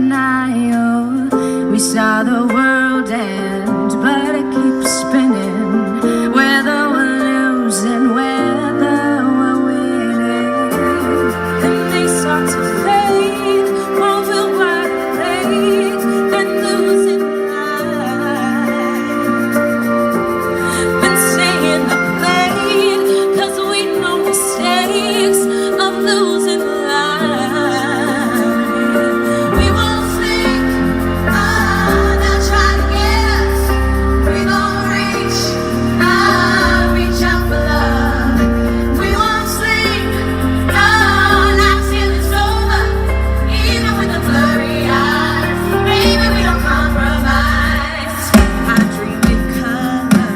denial. We saw the world end, but it keeps spinning. Whether we're losing, whether we're winning. Then they start to fade, while we're wide awake and losing light. Been staying up late, 'cause we know mistakes of losing light. We won't sleep, they'll try to get us. We gon' reach out for love. We won't sleep, not till it's over. Even with the blurry eyes, maybe we don't compromise. I dreamed in color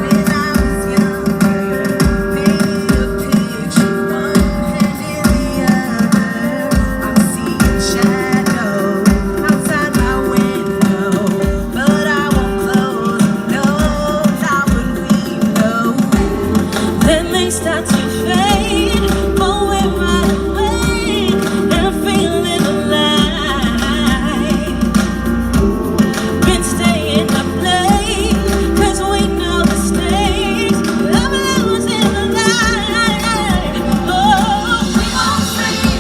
when I was younger. Painted a picture, one hand in the other. I'm seeing shadows outside my window, but I won't close them. No, how would we know? Then they start to fade, but we're wide awake and feeling alive. Been staying up late, 'cause we know the stakes of losing the light. Oh, we won't sleep,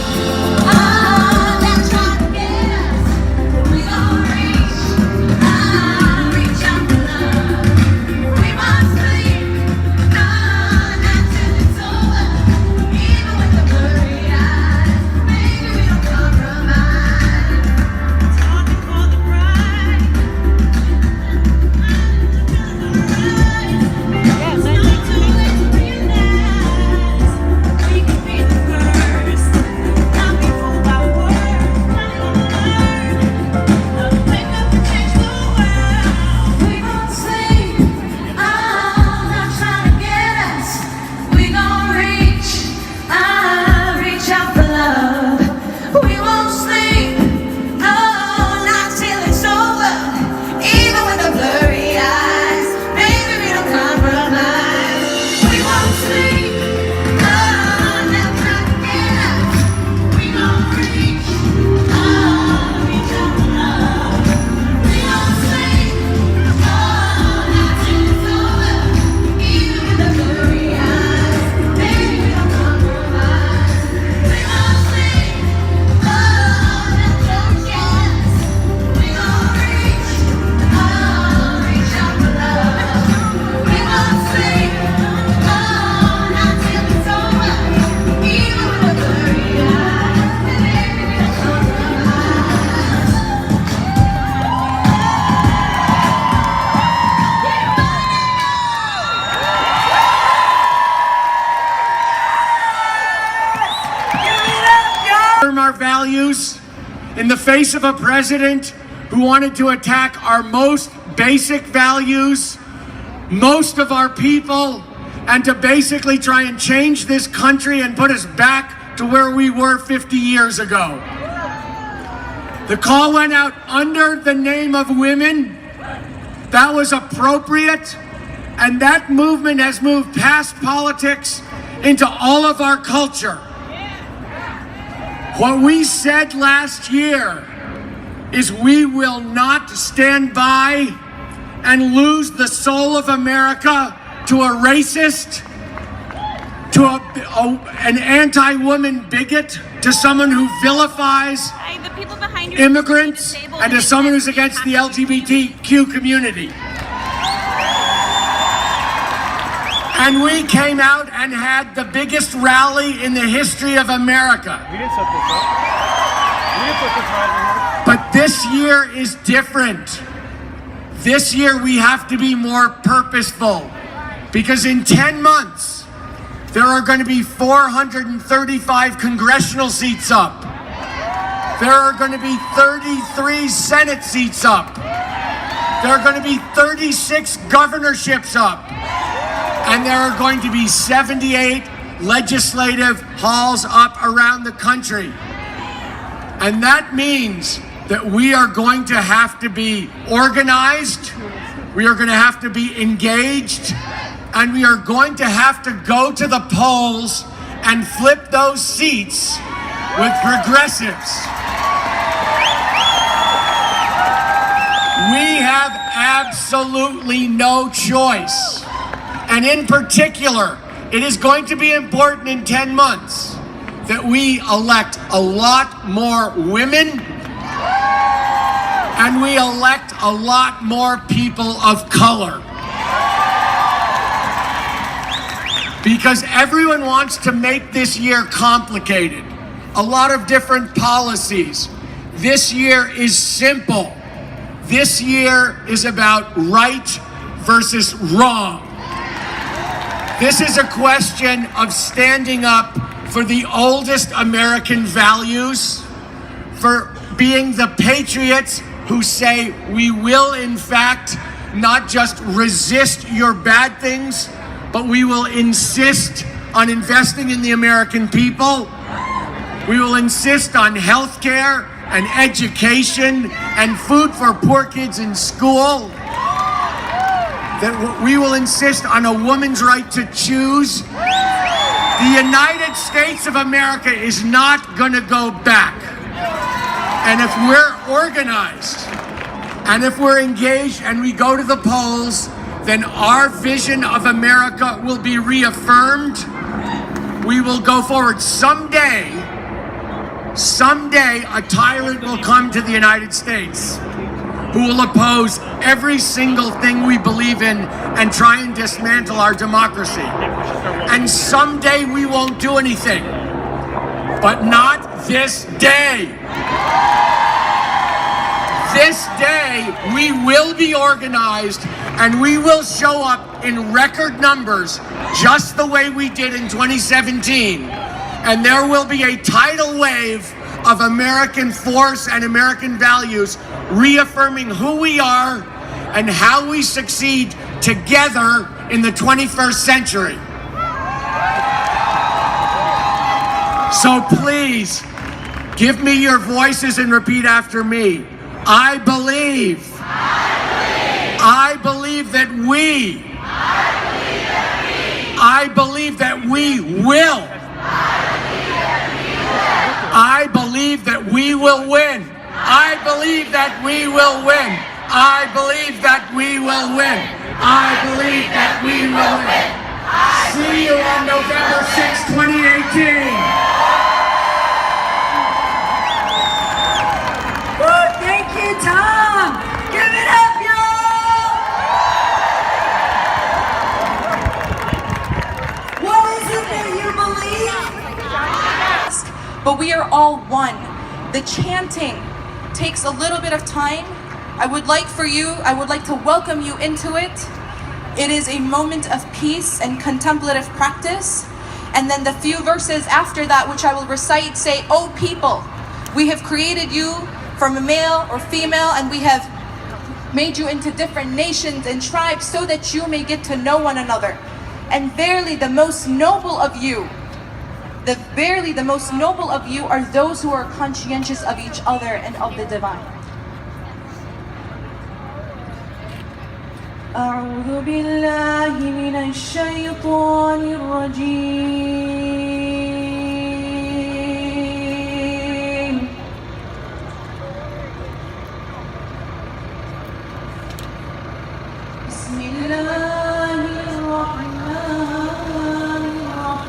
they'll try to get us. We gon' reach out for love. We won't sleep, not till it's over. Even with the blurry eyes, maybe we don't compromise. Talking for the pride. Yes, I think too late to realize we could be the first. Not be fooled by words, not gonna learn. Wake up and change the world. We won't sleep, they'll try to get us. We gon' reach out for love. We won't sleep, not till it's over. Even with the blurry eyes, maybe we don't compromise. We won't sleep, they'll try to get us. We gon' reach out for love. We won't sleep, not till it's over. Even with the blurry eyes, maybe we don't compromise. We won't sleep, they'll try to get us. We gon' reach out for love. We won't sleep, not till it's over. Even with the blurry eyes, maybe we don't compromise. Our values in the face of a president who wanted to attack our most basic values, most of our people, and to basically try and change this country and put us back to where we were 50 years ago. The call went out under the name of women. That was appropriate, and that movement has moved past politics into all of our culture. What we said last year is we will not stand by and lose the soul of America to a racist, to an anti-woman bigot, to someone who vilifies The people behind you immigrants, and to someone who's against the LGBTQ community. And we came out and had the biggest rally in the history of America. We didn't set this up. We didn't put this right here. But this year is different. This year we have to be more purposeful, because in 10 months, there are going to be 435 congressional seats up. There are going to be 33 Senate seats up. There are going to be 36 governorships up. And there are going to be 78 legislative halls up around the country. And that means that we are going to have to be organized, we are going to have to be engaged, and we are going to have to go to the polls and flip those seats with progressives. We have absolutely no choice. And in particular, it is going to be important in 10 months that we elect a lot more women and we elect a lot more people of color. Because everyone wants to make this year complicated. A lot of different policies. This year is simple. This year is about right versus wrong. This is a question of standing up for the oldest American values, for being the patriots who say we will, in fact, not just resist your bad things, but we will insist on investing in the American people. We will insist on health care and education and food for poor kids in school. That we will insist on a woman's right to choose. The United States of America is not going to go back. And if we're organized, and if we're engaged and we go to the polls, then our vision of America will be reaffirmed. We will go forward. Someday, a tyrant will come to the United States who will oppose every single thing we believe in and try and dismantle our democracy. And someday we won't do anything, but not this day. This day, we will be organized and we will show up in record numbers just the way we did in 2017. And there will be a tidal wave of American force and American values reaffirming who we are and how we succeed together in the 21st century. So please, give me your voices and repeat after me. I believe that we will. I believe that we will win. I believe that we will win. I believe that we will win. I believe that we will win. See you on November 6, 2018. Thank you, Tom. Give it up, y'all. What is it that you believe? But we are all one. The chanting takes a little bit of time. I would like to welcome you into it. It is a moment of peace and contemplative practice. And then the few verses after that, which I will recite, say, "O people, we have created you from a male or female, and we have made you into different nations and tribes so that you may get to know one another. And verily the most noble of you are those who are conscientious of each other and of the divine." أعوذ بالله من الشيطان الرجيم. بسم الله الرحمن الرحيم.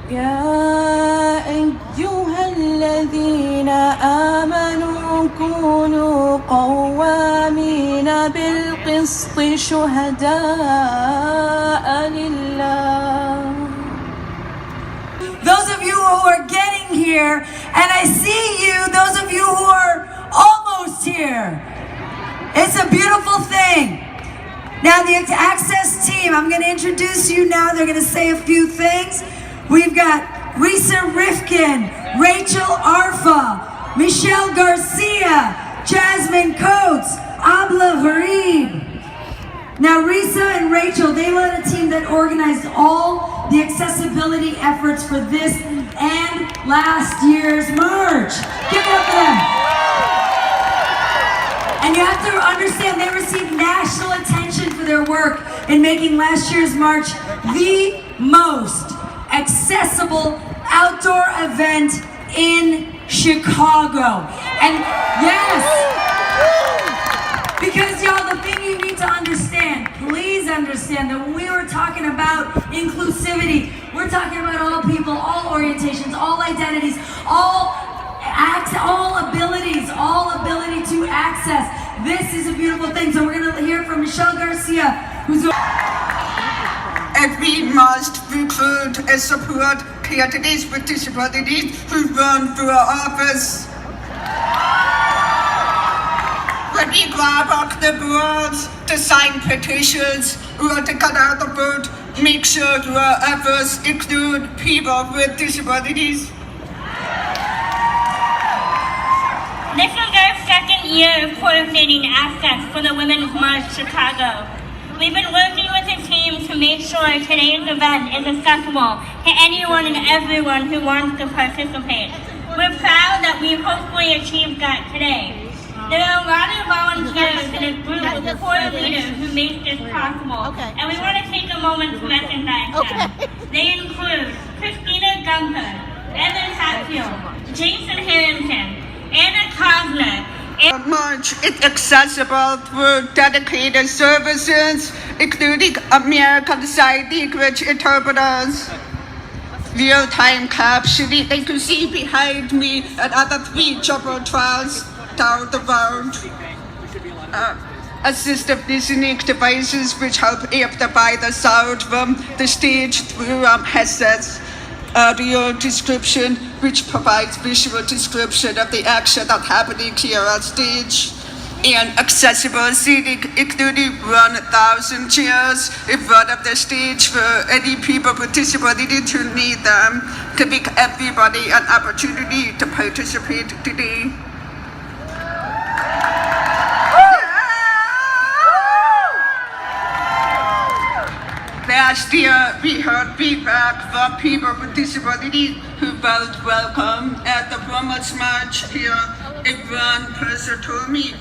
يا أيها الذين آمنوا كونوا قوامين بالقسط شهداء لله. Those of you who are getting here, and I see you, those of you who are almost here. It's a beautiful thing. Now the Access team, I'm going to introduce you now. They're going to say a few things. We've got Risa Rifkin, Rachel Arfa, Michelle Garcia, Jasmine Coates, Abla Farid. Now Risa and Rachel, they led a team that organized all the accessibility efforts for this and last year's march. Give it up for them. And you have to understand, they were received national attention for their work in making last year's march the most accessible outdoor event in Chicago. And yes, because y'all, the thing you need to understand, please understand that when we were talking about inclusivity, we're talking about all people, all orientations, all identities, all ability to access. This is a beautiful thing. So we're gonna hear from Michelle Garcia, who's And we must recruit and support candidates with disabilities who run for office. When we grab up the boards to sign petitions or to cut out the vote, make sure your efforts include people with disabilities. This is our second year of coordinating access for the Women's March Chicago. We've been working with a team to make sure today's event is accessible to anyone and everyone who wants to participate. We're proud that we've hopefully achieved that today. There are a lot of volunteers and a group of core leaders who make this possible, and we want to take a moment to recognize them. They include Christina Gunther, Evan Hatfield, Jason Harrington, Anna Kozner, The march is accessible through dedicated services, including American Sign Language interpreters, real-time captioning. They can see behind me and other 3 jumbotrons down the road. Assistive listening devices which help amplify the sound from the stage through headsets. Audio description, which provides visual description of the action that's happening here on stage, and accessible seating, including 1,000 chairs in front of the stage for any people with disability to need them, to make everybody an opportunity to participate today. Last year, we heard feedback from people with disabilities who felt welcome at the Women's March here. And one person told me